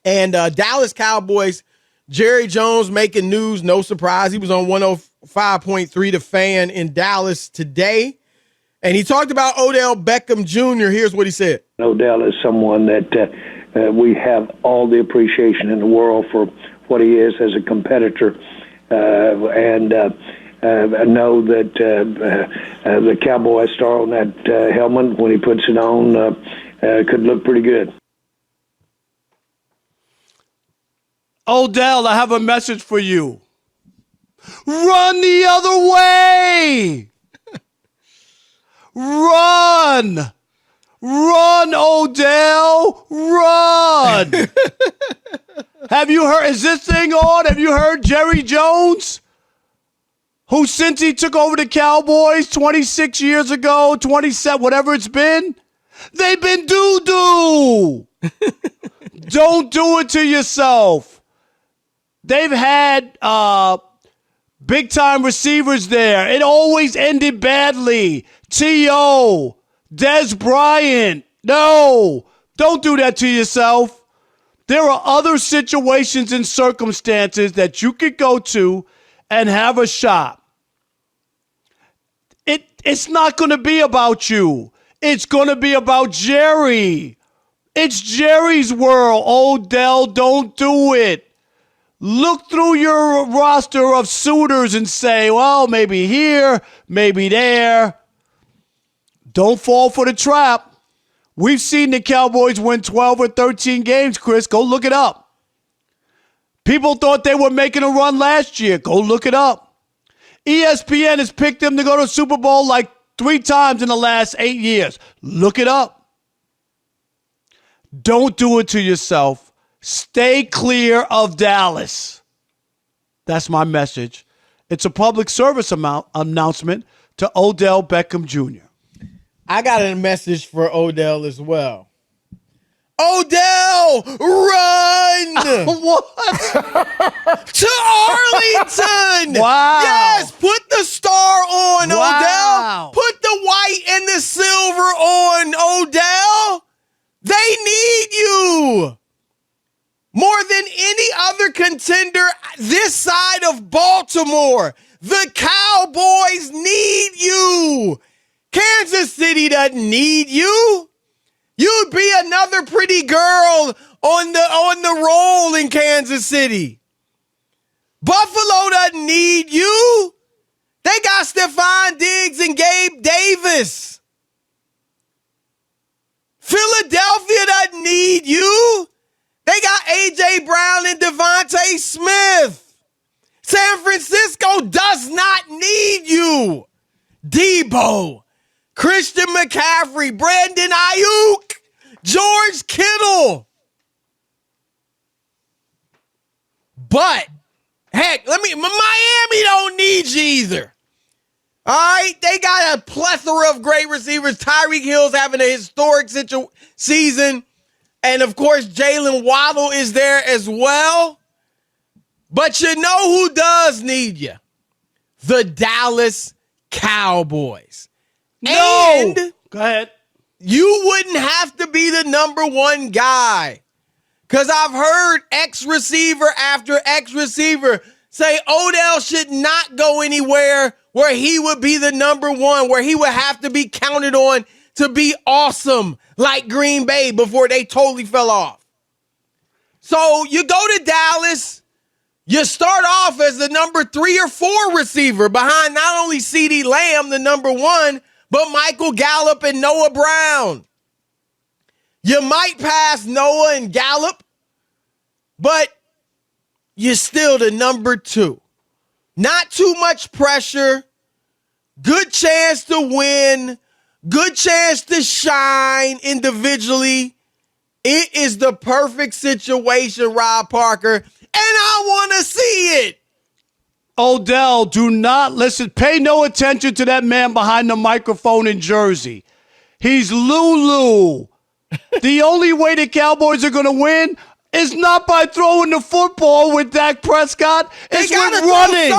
And Dallas Cowboys, Jerry Jones making news, no surprise. He was on 105.3 The Fan in Dallas today. And he talked about Odell Beckham Jr. Here's what he said. Odell is someone that we have all the appreciation in the world for what he is as a competitor. And I know that the Cowboy star on that helmet, when he puts it on, could look pretty good. Odell, I have a message for you. Run the other way. Run. Run, Odell. Run. Have you heard, is this thing on? Have you heard Jerry Jones? Who, since he took over the Cowboys 26 years ago, 27, whatever it's been, they've been doo-doo. Don't do it to yourself. They've had big-time receivers there. It always ended badly. T.O., Des Bryant. No, don't do that to yourself. There are other situations and circumstances that you could go to and have a shot. It's not going to be about you. It's going to be about Jerry. It's Jerry's world. Odell, don't do it. Look through your roster of suitors and say, well, maybe here, maybe there. Don't fall for the trap. We've seen the Cowboys win 12 or 13 games, Chris. Go look it up. People thought they were making a run last year. Go look it up. ESPN has picked them to go to the Super Bowl like 3 times in the last 8 years. Look it up. Don't do it to yourself. Stay clear of Dallas. That's my message. It's a public service announcement to Odell Beckham Jr. I got a message for Odell as well. Odell, run! What? To Arlington! Wow. Yes, put the star on, Wow. Odell. Put the white and the silver on, Odell. They need you. More than any other contender this side of Baltimore. The Cowboys need you. Kansas City doesn't need you. You'd be another pretty girl on the roll in Kansas City. Buffalo doesn't need you. They got Stephon Diggs and Gabe Davis. Philadelphia doesn't need you. They got A.J. Brown and Devontae Smith. San Francisco does not need you. Debo, Christian McCaffrey, Brandon Ayuk, George Kittle. But, heck, Miami don't need you either. All right? They got a plethora of great receivers. Tyreek Hill's having a historic season. And, of course, Jalen Waddle is there as well. But you know who does need you? The Dallas Cowboys. No. And Go ahead. you wouldn't have to be the number one guy. Because I've heard X-receiver after X-receiver say Odell should not go anywhere where he would be the number one, where he would have to be counted on to be awesome like Green Bay before they totally fell off. So you go to Dallas, you start off as the number 3 or 4 receiver behind not only CeeDee Lamb, the number 1, but Michael Gallup and Noah Brown. You might pass Noah and Gallup, but you're still the number 2. Not too much pressure. Good chance to win. Good chance to shine individually. It is the perfect situation, Rob Parker, and I want to see it. Odell, do not listen. Pay no attention to that man behind the microphone in Jersey. He's Lulu. The only way the Cowboys are going to win It's not by throwing the football with Dak Prescott. It's with running.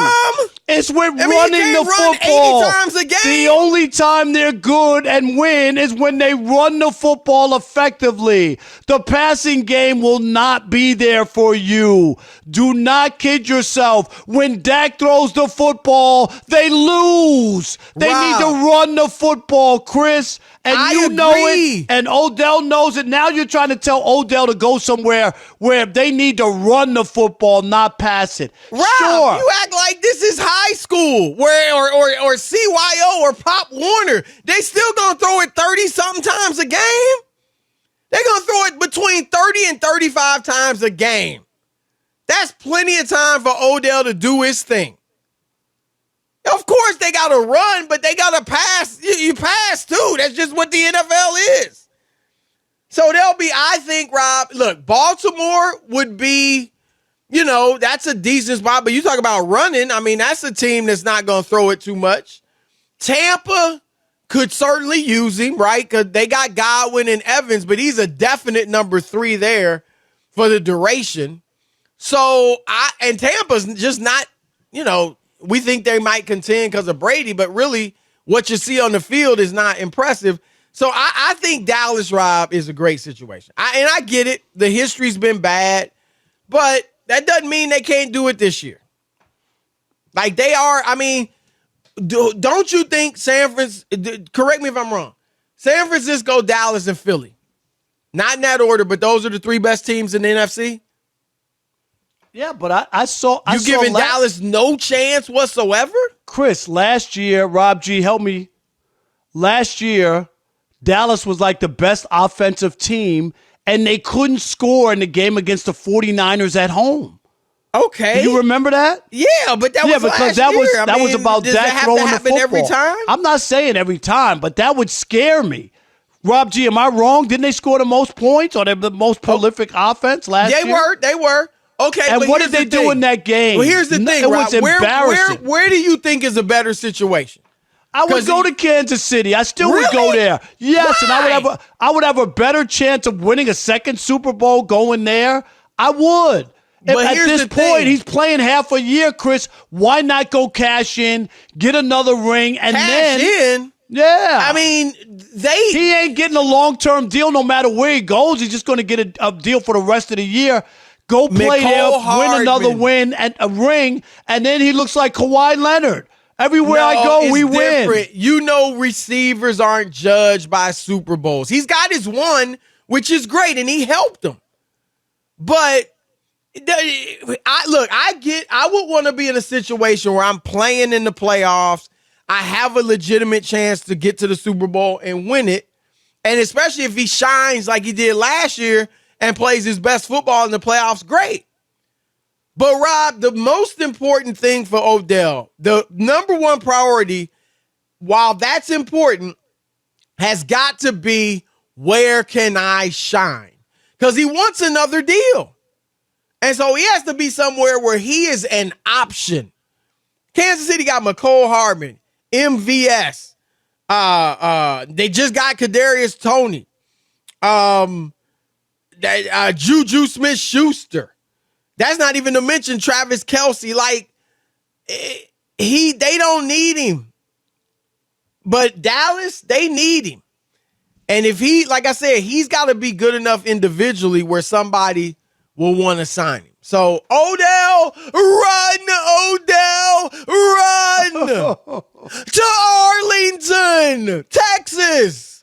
It's with running the football. 80 times a game. The only time they're good and win is when they run the football effectively. The passing game will not be there for you. Do not kid yourself. When Dak throws the football, they lose. They need to run the football, Chris. And you know it, and Odell knows it. Now you're trying to tell Odell to go somewhere where they need to run the football, not pass it. Rob, sure. You act like this is high school or CYO or Pop Warner. They still gonna throw it 30-something times a game. They're gonna throw it between 30 and 35 times a game. That's plenty of time for Odell to do his thing. Of course, they got to run, but they got to pass. You pass, too. That's just what the NFL is. So they'll be, I think, Rob, look, Baltimore would be, that's a decent spot. But you talk about running. I mean, that's a team that's not going to throw it too much. Tampa could certainly use him, right? Because they got Godwin and Evans, but he's a definite number 3 there for the duration. So, and Tampa's just not, we think they might contend because of Brady, but really what you see on the field is not impressive. So I think Dallas, Rob, is a great situation. I get it. The history's been bad, but that doesn't mean they can't do it this year. Like they are, don't you think San Francisco, correct me if I'm wrong, San Francisco, Dallas, and Philly, not in that order, but those are the 3 best teams in the NFC? Yeah, but I saw giving Dallas no chance whatsoever? Chris, last year, Rob G, help me. Last year, Dallas was like the best offensive team, and they couldn't score in the game against the 49ers at home. Okay. Do you remember that? Yeah, but that was because last year. That was about Dak throwing the football. Every time? I'm not saying every time, but that would scare me. Rob G, am I wrong? Didn't they score the most points or the most prolific offense last year? They were. Okay, and but what did they do in that game? Well, here's the thing, it was embarrassing. Where do you think is a better situation? I would go to Kansas City. I still would go there. Yes, Why? And I would have a better chance of winning a second Super Bowl going there. I would. But at this point, he's playing half a year, Chris. Why not go cash in, get another ring, and cash in? Yeah. I mean, he ain't getting a long-term deal no matter where he goes. He's just going to get a deal for the rest of the year. Go play there, win another win and a ring, and then he looks like Kawhi Leonard. Everywhere I go, we win. Receivers aren't judged by Super Bowls. He's got his one, which is great, and he helped them. But I would want to be in a situation where I'm playing in the playoffs. I have a legitimate chance to get to the Super Bowl and win it. And especially if he shines like he did last year and plays his best football in the playoffs, great. But, Rob, the most important thing for Odell, the number one priority, while that's important, has got to be where can I shine? Because he wants another deal. And so he has to be somewhere where he is an option. Kansas City got McCole Hardman, MVS. They just got Kadarius Toney. Juju Smith-Schuster. That's not even to mention Travis Kelce. Like, they don't need him. But Dallas, they need him. And if he, like I said, he's got to be good enough individually where somebody will want to sign him. So, Odell, run, run to Arlington, Texas.